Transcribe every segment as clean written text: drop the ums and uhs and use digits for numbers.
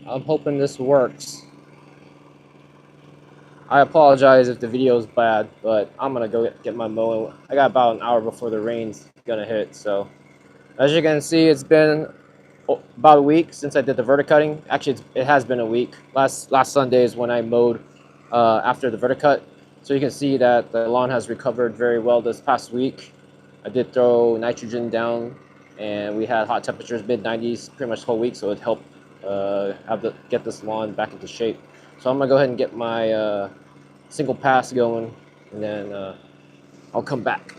I'm hoping this works. I apologize if the video is bad, but I'm gonna go get my mowing. I got about an hour before the rain's gonna hit, so as you can see, it's been about a week since I did the verticutting. Actually, it has been a week. Last Sunday is when I mowed after the verticut. So you can see that the lawn has recovered very well this past week. I did throw nitrogen down, and we had hot temperatures, mid-90s, pretty much the whole week, so it helped get this lawn back into shape. So I'm gonna go ahead and get my single pass going, and then I'll come back.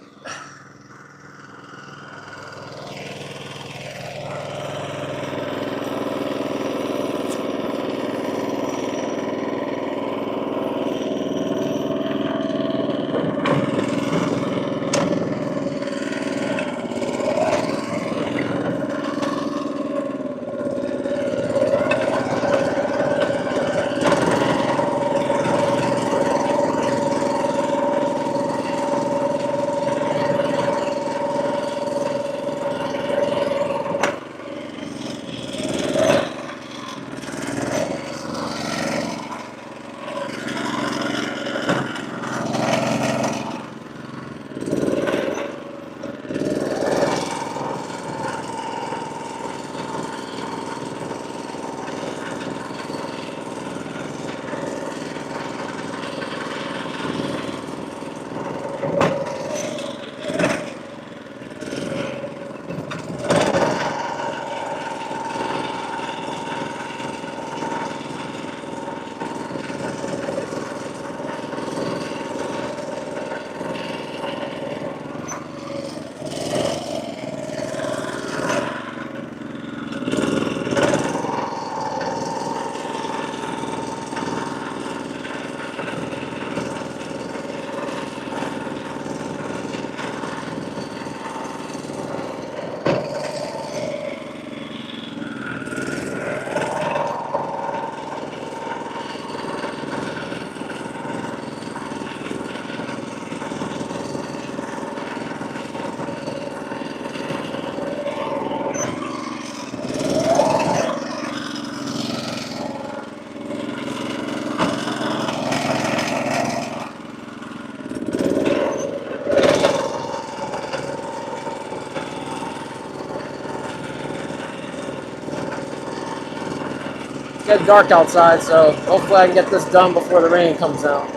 It's getting dark outside, so hopefully I can get this done before the rain comes out.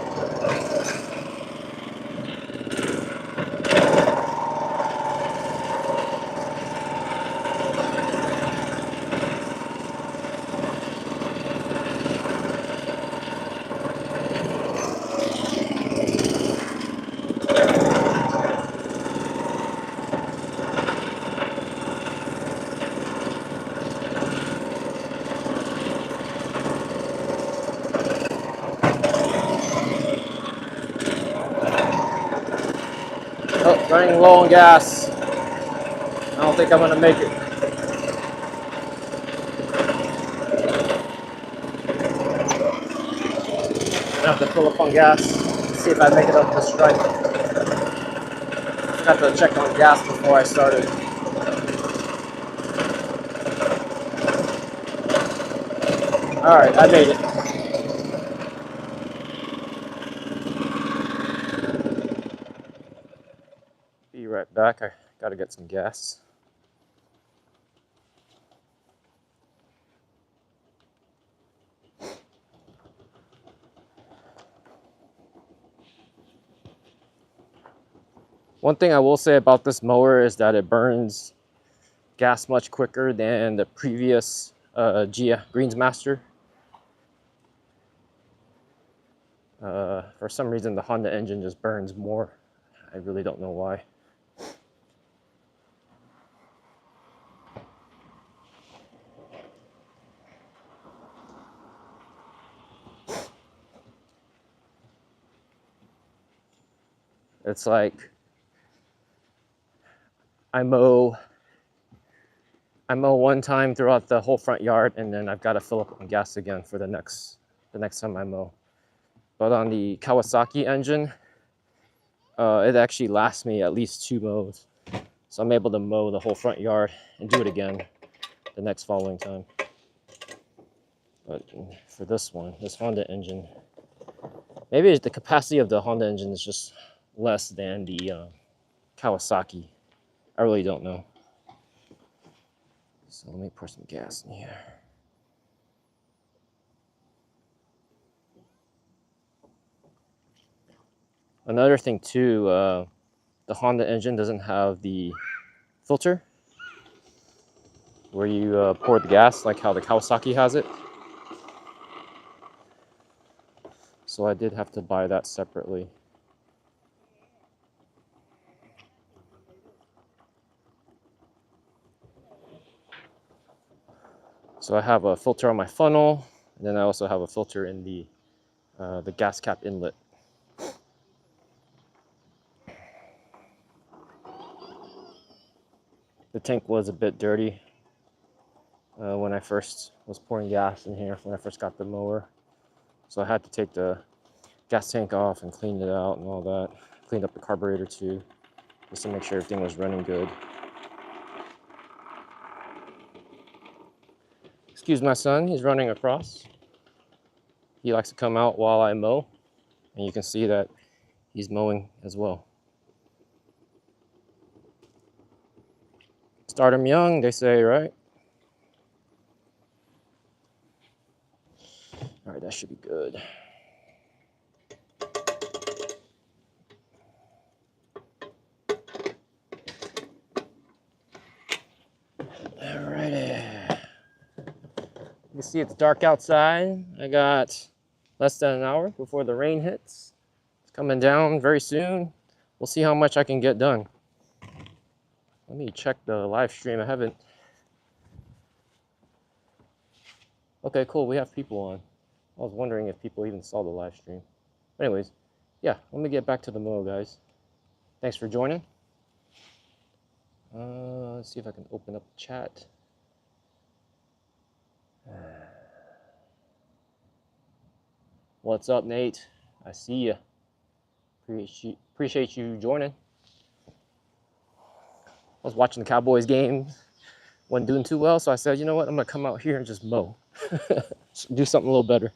Oh, running low on gas. I don't think I'm gonna make it. I'm gonna have to fill up on gas. See if I make it up the stripe. I have to check on gas before I started. Alright, I made it. Be right back. I gotta get some gas. One thing I will say about this mower is that it burns gas much quicker than the previous Greensmaster. For some reason, the Honda engine just burns more. I really don't know why. It's like I mow one time throughout the whole front yard, and then I've got to fill up on gas again for the next time I mow. But on the Kawasaki engine, it actually lasts me at least 2 mows. So I'm able to mow the whole front yard and do it again the next following time. But for this one, this Honda engine, maybe the capacity of the Honda engine is just less than the Kawasaki. I really don't know. So let me pour some gas in here. Another thing too, the Honda engine doesn't have the filter where you pour the gas like how the Kawasaki has it. So I did have to buy that separately. So I have a filter on my funnel, and then I also have a filter in the gas cap inlet. The tank was a bit dirty when I first was pouring gas in here, when I first got the mower. So I had to take the gas tank off and clean it out and all that. Cleaned up the carburetor too, just to make sure everything was running good. Excuse my son, he's running across. He likes to come out while I mow, and you can see that he's mowing as well. Start him young, they say, right? All right, that should be good. Alrighty. You can see it's dark outside. I got less than an hour before the rain hits. It's coming down very soon. We'll see how much I can get done. Let me check the live stream. I haven't. Okay, cool. We have people on. I was wondering if people even saw the live stream. Anyways, yeah, let me get back to the mow, guys. Thanks for joining. Let's see if I can open up the chat. What's up, Nate? I see you. Appreciate you joining. I was watching the Cowboys game. Wasn't doing too well, so I said, you know what? I'm gonna come out here and just mow. Do something a little better.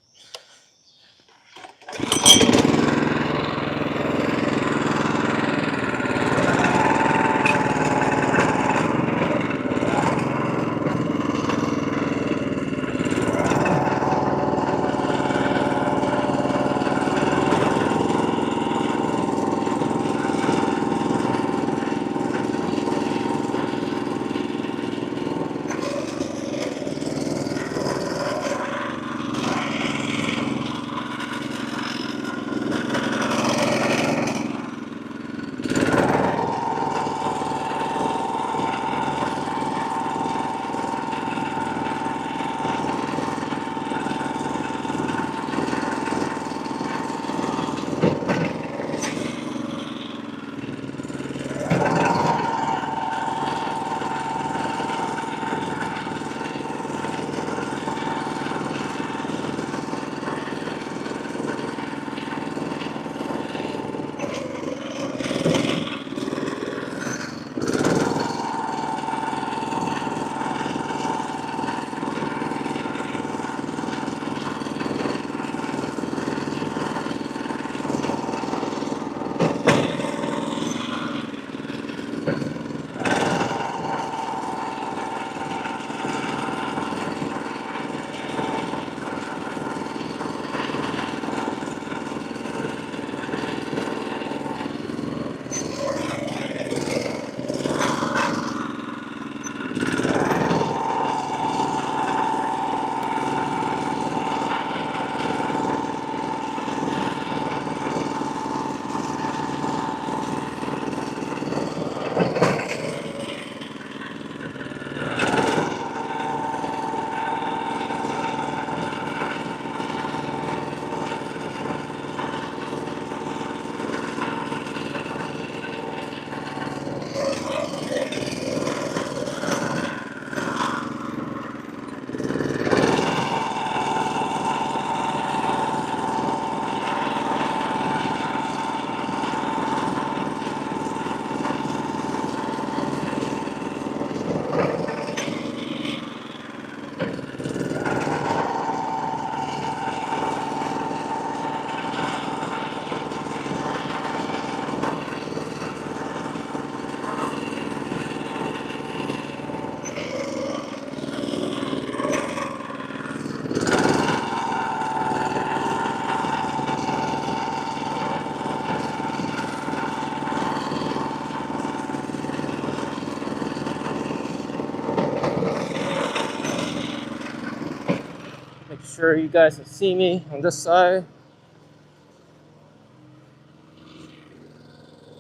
sure you guys can see me on this side.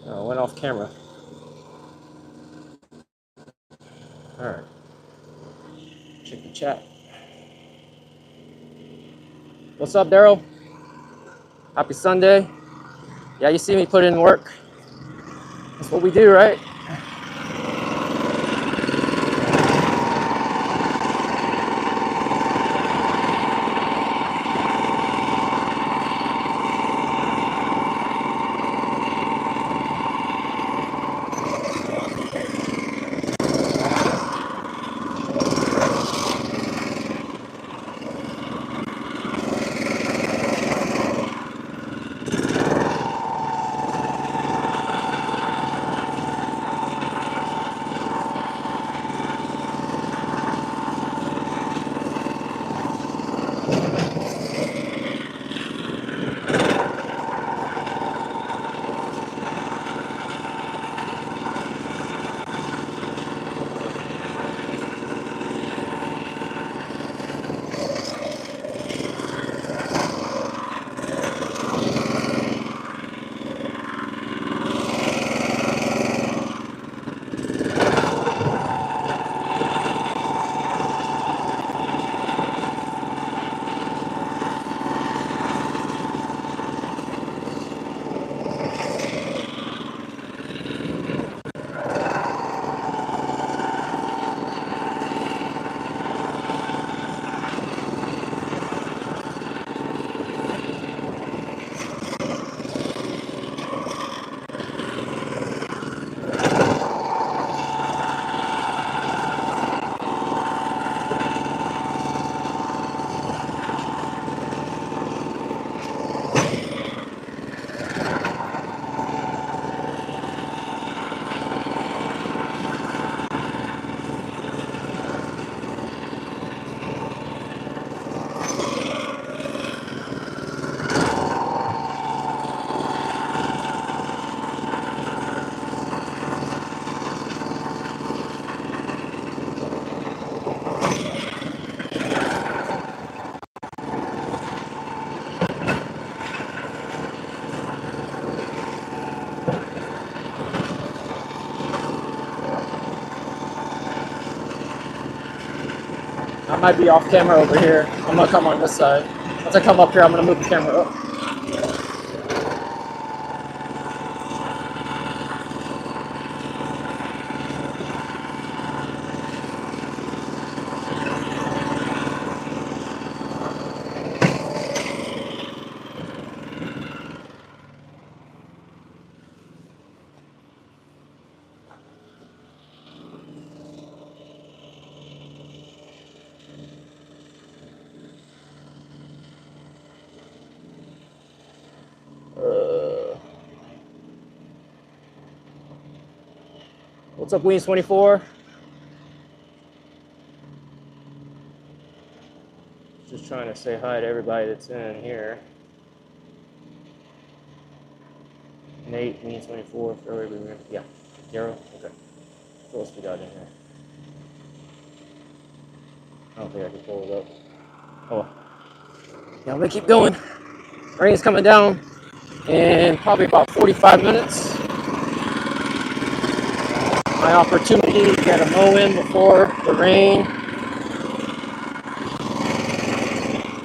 Oh, went off camera. All right. Check the chat. What's up, Daryl? Happy Sunday. Yeah, you see me put in work. That's what we do, right? I might be off camera over here. I'm gonna come on this side. Once I come up here, I'm gonna move the camera up. What's up, Weens24? Just trying to say hi to everybody that's in here. Nate, Weens24, yeah, Daryl, okay. What else we got in here? I don't think I can pull it up. Oh, yeah, I'm gonna keep going. Rain's coming down in probably about 45 minutes. My opportunity to get a mow in before the rain.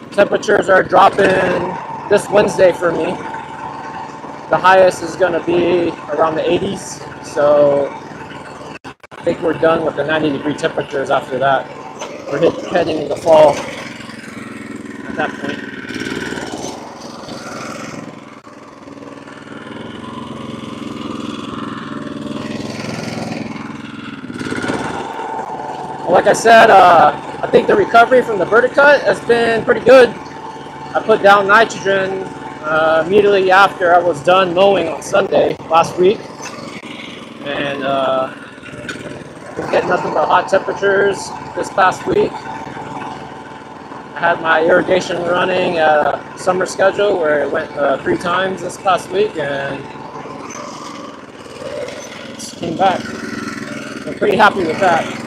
Temperatures are dropping this Wednesday for me. The highest is going to be around the 80s, so I think we're done with the 90-degree temperatures after that. We're heading into fall at that point. Like I said, I think the recovery from the Verticut has been pretty good. I put down nitrogen immediately after I was done mowing on Sunday last week, and been getting nothing but hot temperatures this past week. I had my irrigation running at a summer schedule where it went 3 times this past week, and it came back. I'm pretty happy with that.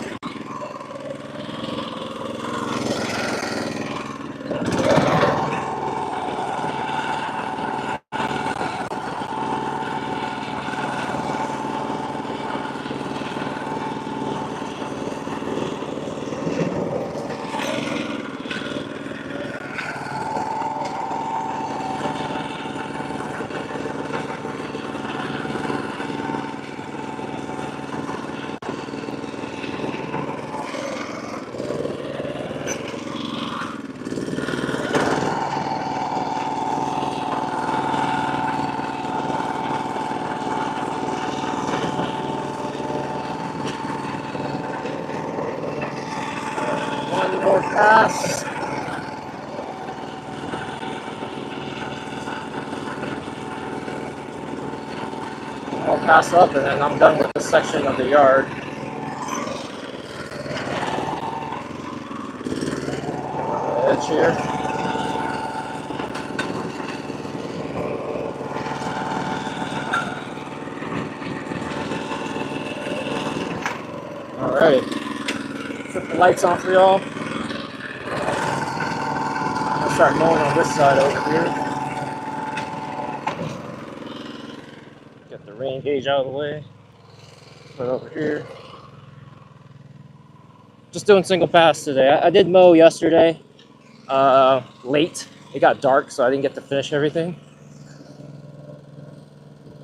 pass up, and then I'm done with this section of the yard. Edge here. Alright. Flip the lights on for y'all. I'll start mowing on this side over here. Get the rain gauge out of the way. Put it over here. Just doing single pass today. I did mow yesterday, late. It got dark, so I didn't get to finish everything.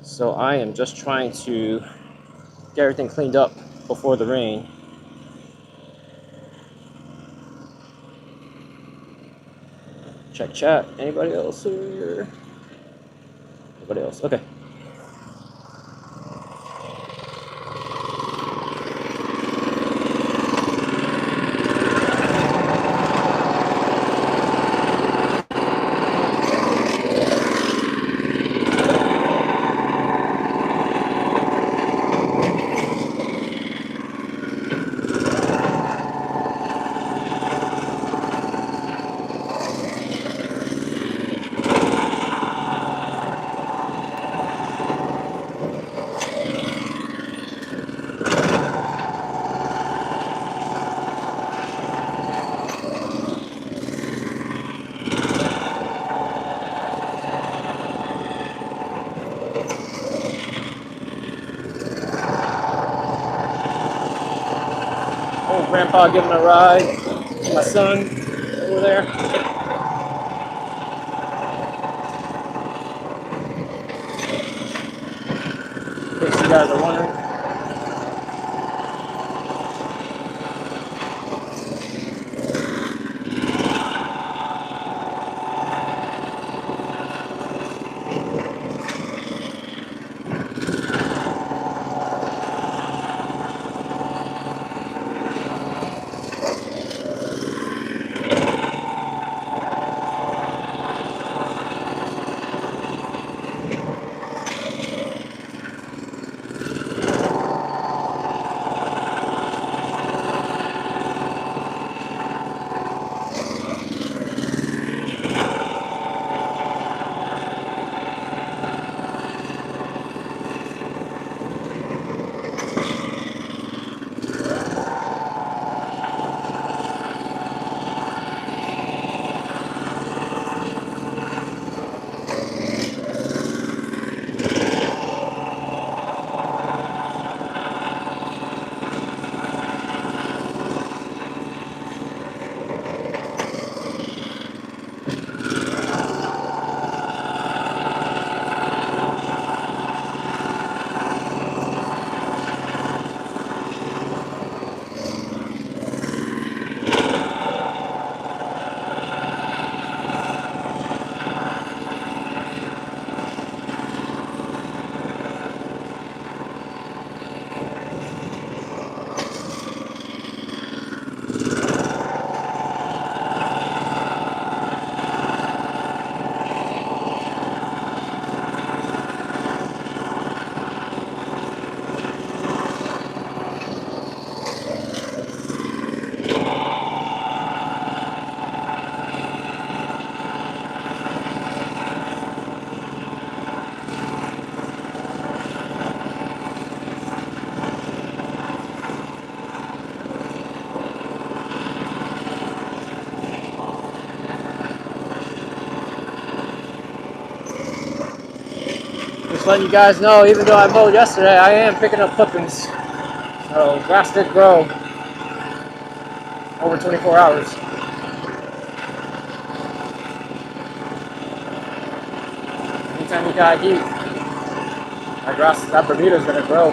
So I am just trying to get everything cleaned up before the rain. Check chat. Anybody else here? Nobody else. Okay. Grandpa giving a ride to my son over there. In case you guys are wondering. Just letting you guys know, even though I mowed yesterday, I am picking up clippings. So grass did grow over 24 hours. Anytime you got heat, that grass, that Bermuda is gonna grow.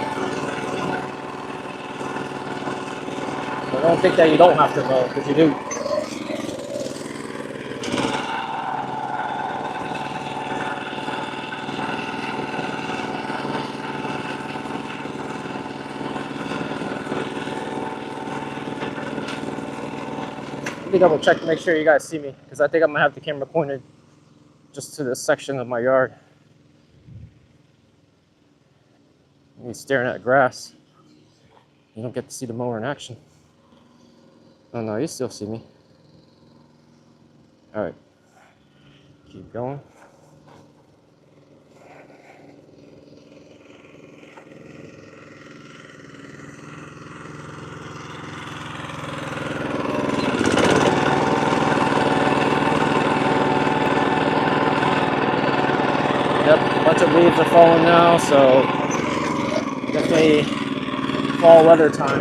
So don't think that you don't have to mow, because you do. Let me double check to make sure you guys see me, because I think I'm gonna have the camera pointed just to this section of my yard. He's staring at grass. You don't get to see the mower in action. Oh no, you still see me. All right, keep going. Yep, a bunch of leaves are falling now, so definitely fall weather time.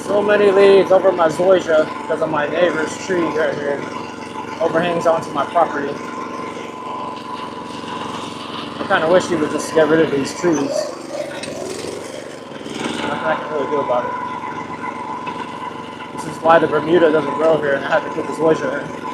So many leaves over my zoysia because of my neighbor's tree right here. Overhangs onto my property. I kind of wish he would just get rid of these trees. Nothing I can really do about it. This is why the Bermuda doesn't grow here, and I had to put the zoysia in.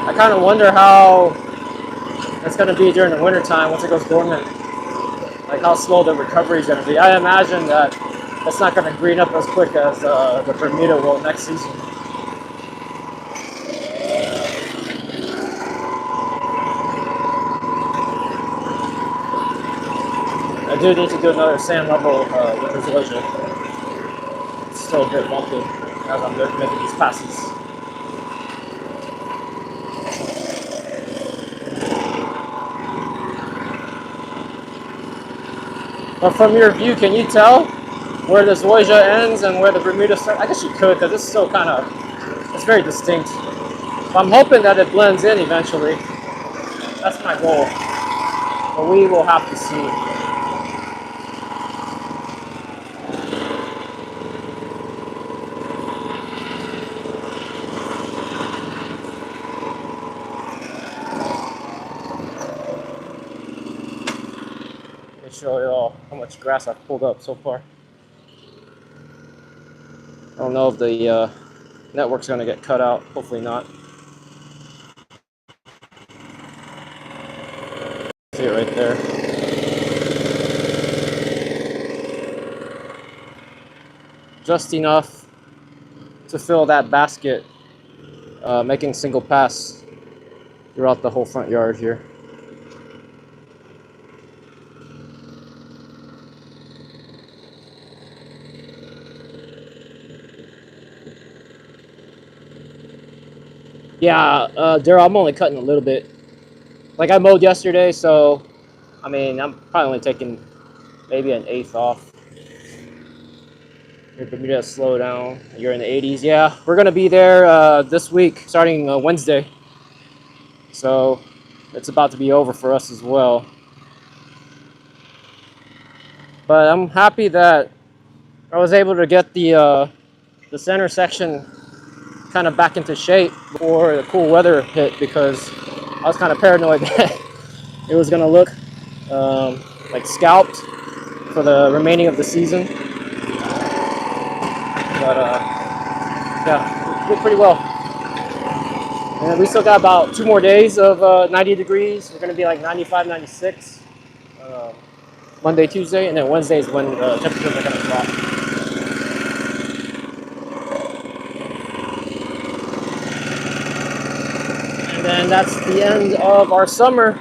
I kind of wonder how it's going to be during the winter time once it goes dormant. Like how slow the recovery is going to be. I imagine that it's not going to green up as quick as the Bermuda will next season. I do need to do another sand level with the zoysia. It's still a bit bumpy as I'm making these passes. But from your view, can you tell where the zoysia ends and where the Bermuda starts? I guess you could, because it's still kind of, it's very distinct. But I'm hoping that it blends in eventually. That's my goal. But we will have to see. Show you all how much grass I've pulled up so far. I don't know if the network's going to get cut out. Hopefully not. See it right there. Just enough to fill that basket, making single pass throughout the whole front yard here. Yeah, Daryl, I'm only cutting a little bit. Like I mowed yesterday, so I mean, I'm probably only taking maybe an eighth off. Your Bermuda slow down. You're in the 80s. Yeah, we're gonna be there this week, starting Wednesday. So it's about to be over for us as well. But I'm happy that I was able to get the center section kind of back into shape before the cool weather hit, because I was kind of paranoid that it was gonna look like scalped for the remaining of the season. But yeah, did pretty well. And we still got about 2 more days of 90 degrees. We're gonna be like 95, 96 Monday, Tuesday, and then Wednesday is when the temperatures are gonna drop. And then that's the end of our summer.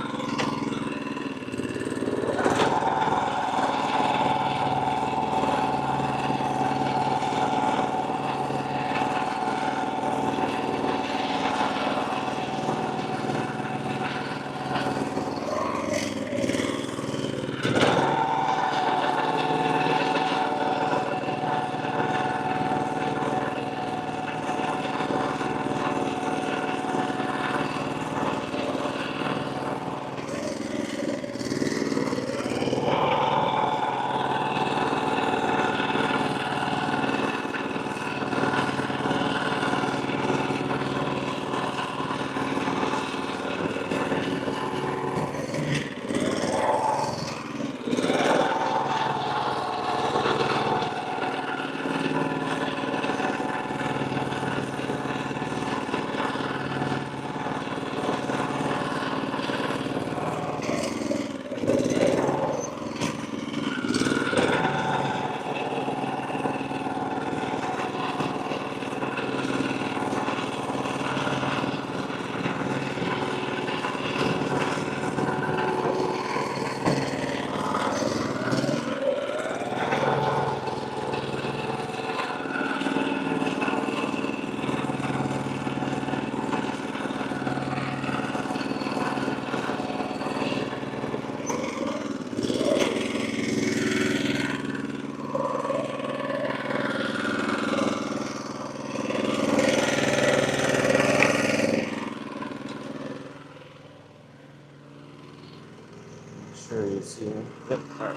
Sure you see me. Yep. All right.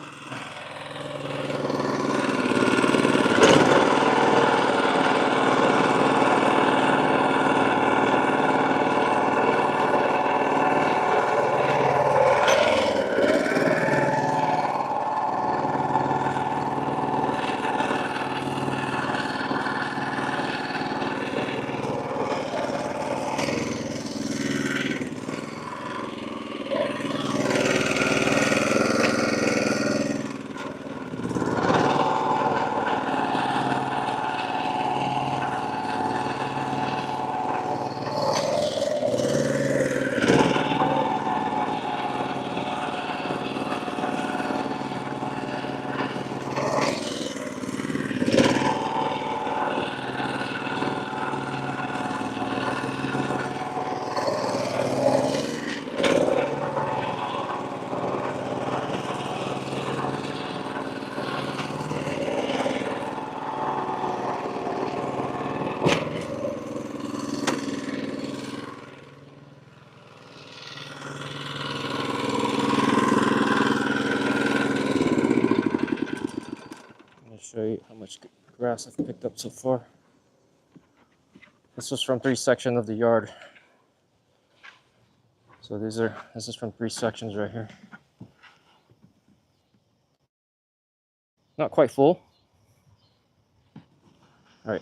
Show you how much grass I've picked up so far. This was from 3 sections of the yard. So this is from 3 sections right here. Not quite full. All right.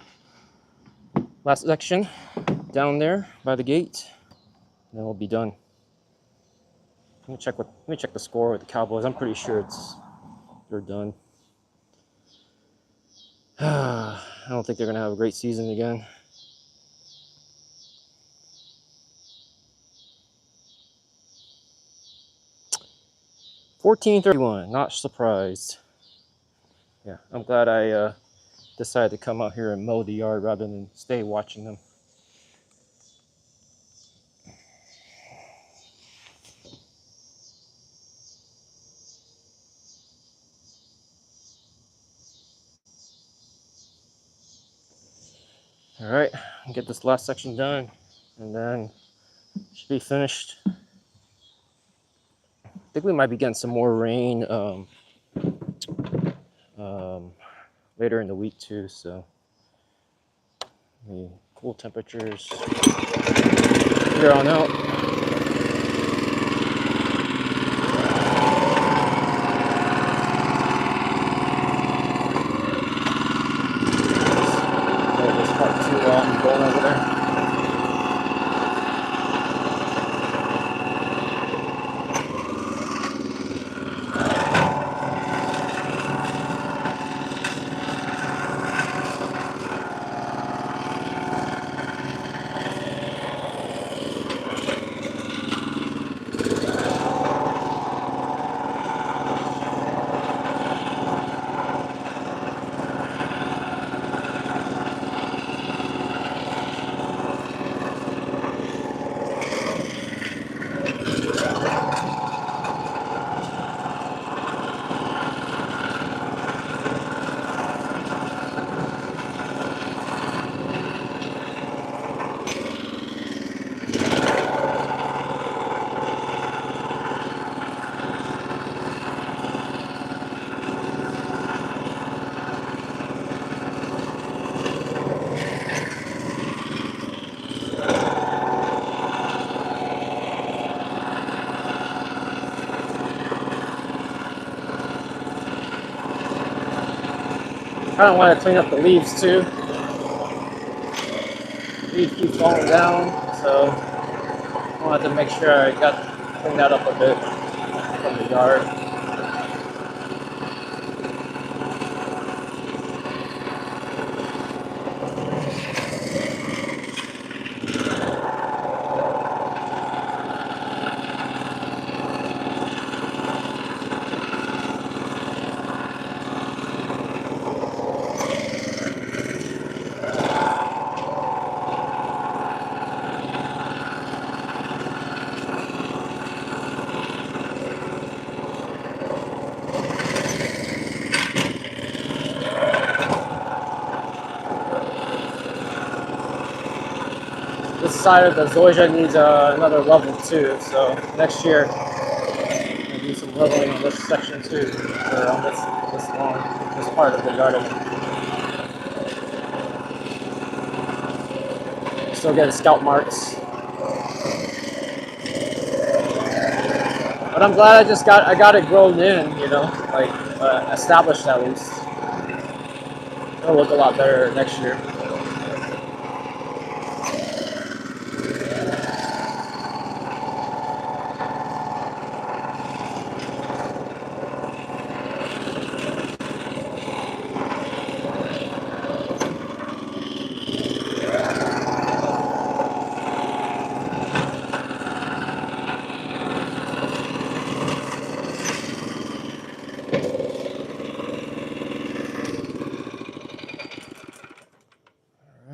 Last section down there by the gate. And then we'll be done. Let me check the score with the Cowboys. I'm pretty sure they're done. I don't think they're gonna have a great season again. $14.31. Not surprised. Yeah, I'm glad I decided to come out here and mow the yard rather than stay watching them. All right, get this last section done, and then should be finished. I think we might be getting some more rain later in the week too. So the cool temperatures here on out. part 2 while I'm going over there. I kind of want to clean up the leaves too. Leaves keep falling down, so I wanted to make sure I cleaned that up a bit from the yard. This side of the zoysia needs another level too, so next year I'll do some leveling on this section too, or on this part of the garden. Still getting scalp marks, but I'm glad I got it grown in, you know, like established at least. It'll look a lot better next year.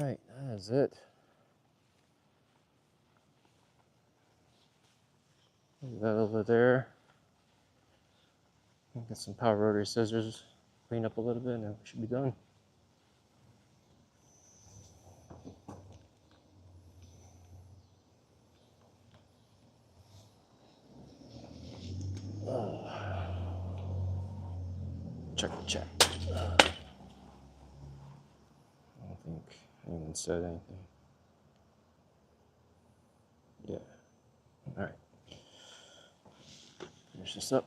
Alright, that is it. Leave that over there. Get some power rotary scissors, clean up a little bit, and we should be done. Check the chat. I don't think anyone said anything. Yeah. All right. Finish this up.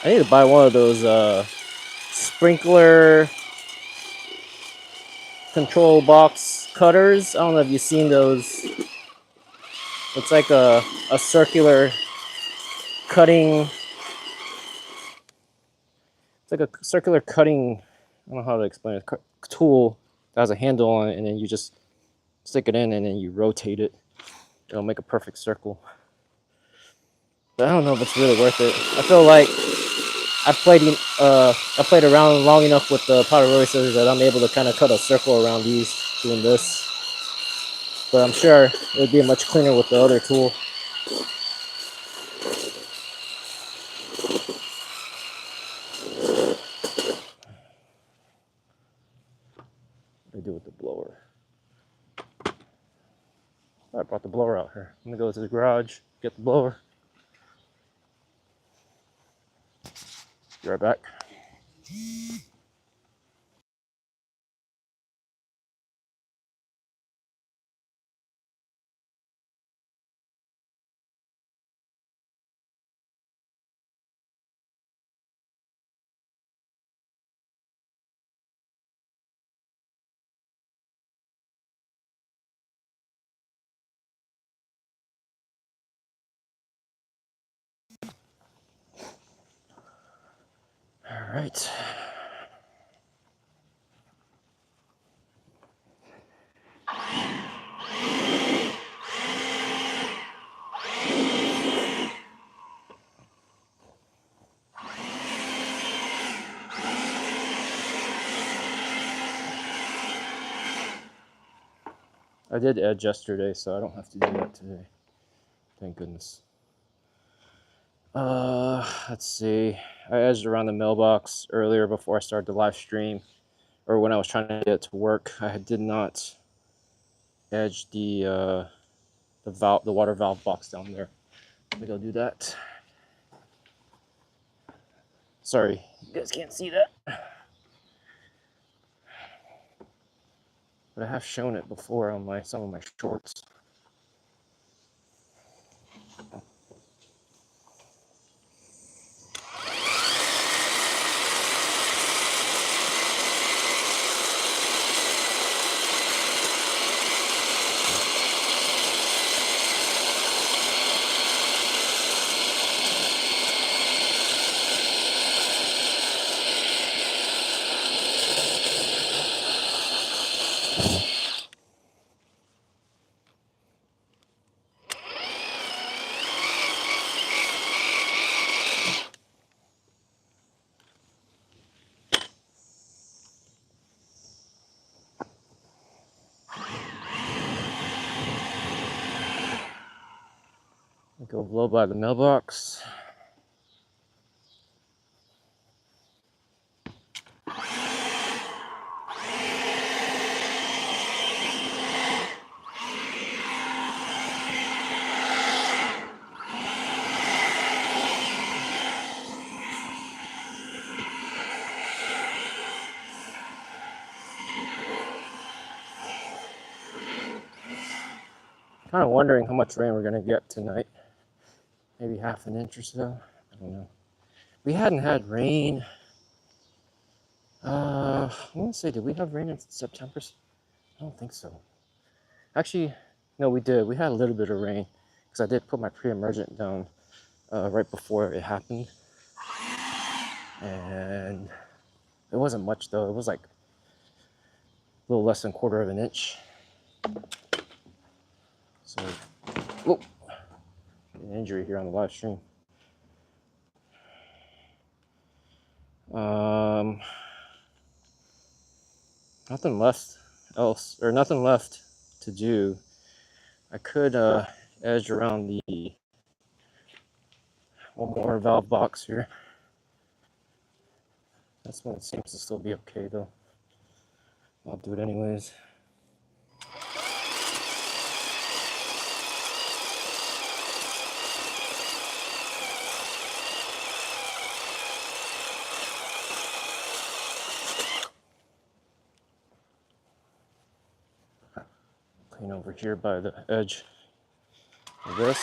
I need to buy one of those sprinkler control box cutters. I don't know if you've seen those. It's like a circular cutting. It's like a circular cutting. I don't know how to explain it. Tool that has a handle on it, and then you just stick it in, and then you rotate it. It'll make a perfect circle. But I don't know if it's really worth it. I feel like I played around long enough with the powder roller scissors that I'm able to kind of cut a circle around these doing this. But I'm sure it would be much cleaner with the other tool. What do I do with the blower? I brought the blower out here. I'm gonna go to the garage, get the blower. Be right back. All right. I did edge yesterday, so I don't have to do that today. Thank goodness. Let's see. I edged around the mailbox earlier before I started the live stream, or when I was trying to get it to work. I did not edge the water valve box down there. Let me go do that. Sorry, you guys can't see that, but I have shown it before on some of my shorts. Go blow by the mailbox. Kind of wondering how much rain we're gonna get tonight. Maybe half an inch or so. I don't know. We hadn't had rain. I want to say, did we have rain in September? I don't think so. Actually, no, we did. We had a little bit of rain because I did put my pre-emergent down right before it happened, and it wasn't much though. It was like a little less than 1/4 of an inch. So, whoa, an injury here on the live stream. Nothing left to do. I could edge around the one more valve box here. This one seems to still be okay though. I'll do it anyways. Clean over here by the edge of this.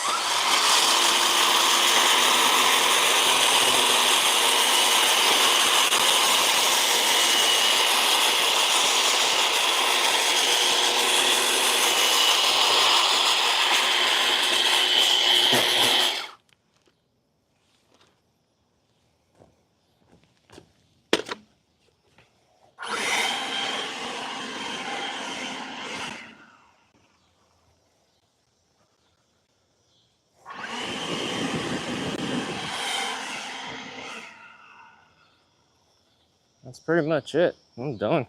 that's pretty much it. I'm done.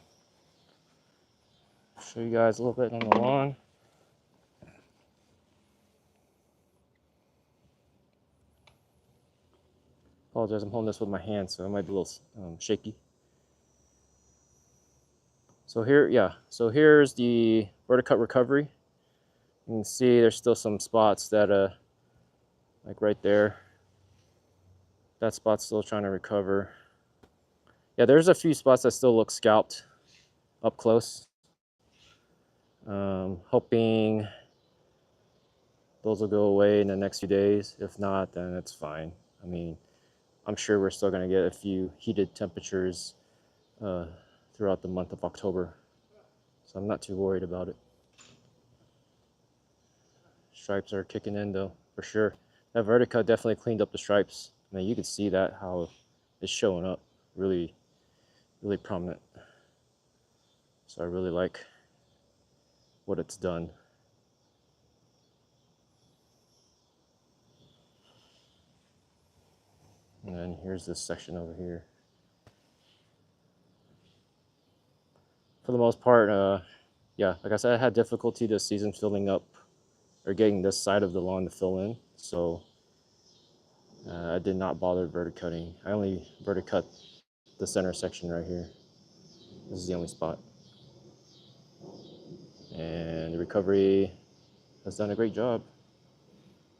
Show you guys a little bit on the lawn. Apologize, I'm holding this with my hand, so it might be a little shaky. So here, yeah, so here's the Verticut recovery. You can see there's still some spots that, like right there, that spot's still trying to recover. Yeah, there's a few spots that still look scalped up close. Hoping those will go away in the next few days. If not, then it's fine. I mean, I'm sure we're still going to get a few heated temperatures throughout the month of October. So I'm not too worried about it. Stripes are kicking in though, for sure. That Verticut definitely cleaned up the stripes. I mean, you can see that, how it's showing up really, really prominent. So I really like what it's done. And then here's this section over here. For the most part, yeah, like I said, I had difficulty this season filling up or getting this side of the lawn to fill in. So I did not bother verticutting. I only verticut the center section right here. This is the only spot. And the recovery has done a great job.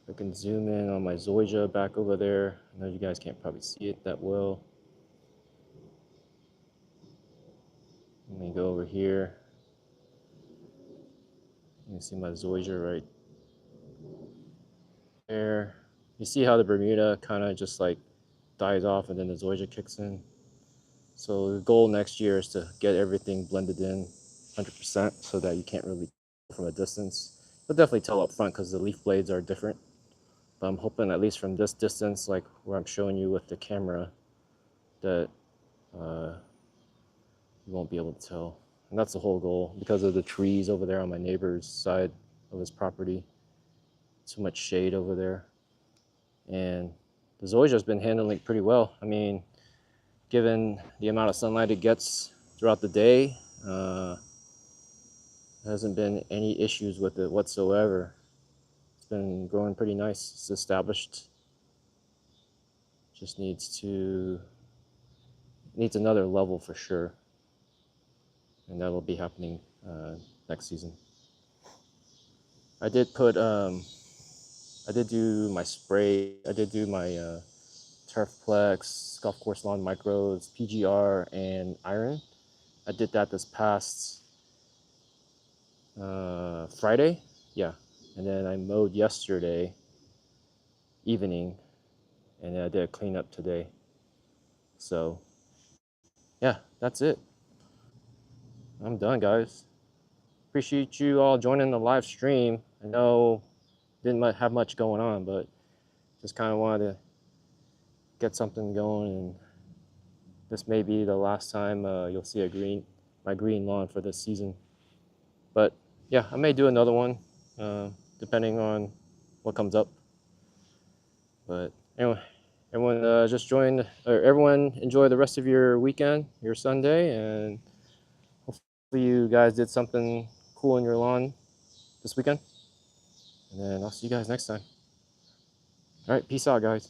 I can zoom in on my zoysia back over there. I know you guys can't probably see it that well. Let me go over here. You can see my zoysia right there. You see how the Bermuda kind of just like dies off and then the zoysia kicks in. So the goal next year is to get everything blended in 100% so that you can't really tell from a distance. You'll definitely tell up front because the leaf blades are different. But I'm hoping at least from this distance, like where I'm showing you with the camera, that you won't be able to tell. And that's the whole goal because of the trees over there on my neighbor's side of his property. Too much shade over there. And the zoysia's been handling it pretty well. I mean, given the amount of sunlight it gets throughout the day, there hasn't been any issues with it whatsoever. It's been growing pretty nice. It's established. Just needs another level for sure. And that'll be happening next season. I did put, I did do my spray. I did do my Turfplex, Golf Course Lawn Micros, PGR, and Iron. I did that this past Friday, yeah. And then I mowed yesterday evening, and then I did a cleanup today. So, yeah, that's it. I'm done, guys. Appreciate you all joining the live stream. I know didn't have much going on, but just kind of wanted to get something going, and this may be the last time you'll see my green lawn for this season. But yeah, I may do another one depending on what comes up. But anyway, everyone just joined, or everyone enjoy the rest of your weekend, your Sunday, and hopefully you guys did something cool in your lawn this weekend. And then I'll see you guys next time. All right, peace out, guys.